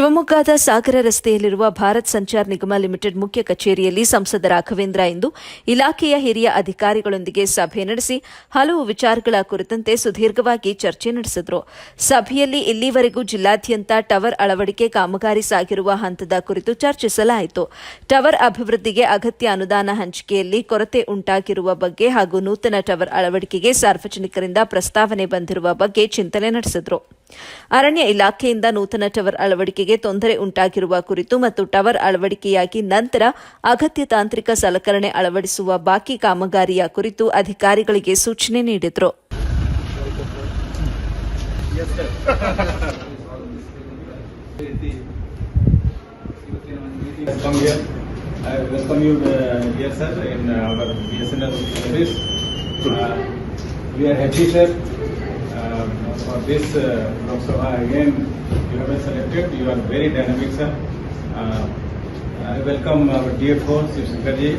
ಶಿವಮೊಗ್ಗದ ಸಾಗರ ರಸ್ತೆಯಲ್ಲಿರುವ ಭಾರತ್ ಸಂಚಾರ್ ನಿಗಮ ಲಿಮಿಟೆಡ್ ಮುಖ್ಯ ಕಚೇರಿಯಲ್ಲಿ ಸಂಸದ ರಾಘವೇಂದ್ರ ಇಂದು ಇಲಾಖೆಯ ಹಿರಿಯ ಅಧಿಕಾರಿಗಳೊಂದಿಗೆ ಸಭೆ ನಡೆಸಿ ಹಲವು ವಿಚಾರಗಳ ಕುರಿತಂತೆ ಸುದೀರ್ಘವಾಗಿ ಚರ್ಚೆ ನಡೆಸಿದರು. ಸಭೆಯಲ್ಲಿ ಇಲ್ಲಿವರೆಗೂ ಜಿಲ್ಲಾದ್ಯಂತ ಟವರ್ ಅಳವಡಿಕೆ ಕಾಮಗಾರಿ ಸಾಗಿರುವ ಹಂತದ ಕುರಿತು ಚರ್ಚಿಸಲಾಯಿತು. ಟವರ್ ಅಭಿವೃದ್ಧಿಗೆ ಅಗತ್ಯ ಅನುದಾನ ಹಂಚಿಕೆಯಲ್ಲಿ ಕೊರತೆ ಉಂಟಾಗಿರುವ ಬಗ್ಗೆ ಹಾಗೂ ನೂತನ ಟವರ್ ಅಳವಡಿಕೆಗೆ ಸಾರ್ವಜನಿಕರಿಂದ ಪ್ರಸ್ತಾವನೆ ಬಂದಿರುವ ಬಗ್ಗೆ ಚಿಂತನೆ ನಡೆಸಿದರು. ಅರಣ್ಯ ಇಲಾಖೆಯಿಂದ ನೂತನ ಟವರ್ ಅಳವಡಿಕೆಗೆ ತೊಂದರೆ ಉಂಟಾಗಿರುವ ಕುರಿತು ಮತ್ತು ಟವರ್ ಅಳವಡಿಕೆಯಾಗಿ ನಂತರ ಅಗತ್ಯ ತಾಂತ್ರಿಕ ಸಲಕರಣೆ ಅಳವಡಿಸುವ ಬಾಕಿ ಕಾಮಗಾರಿಯ ಕುರಿತು ಅಧಿಕಾರಿಗಳಿಗೆ ಸೂಚನೆ ನೀಡಿದರು. For this Lok Sabha again you have been selected. You are very dynamic, sir. I welcome our dear host, Shiv Shankar ji.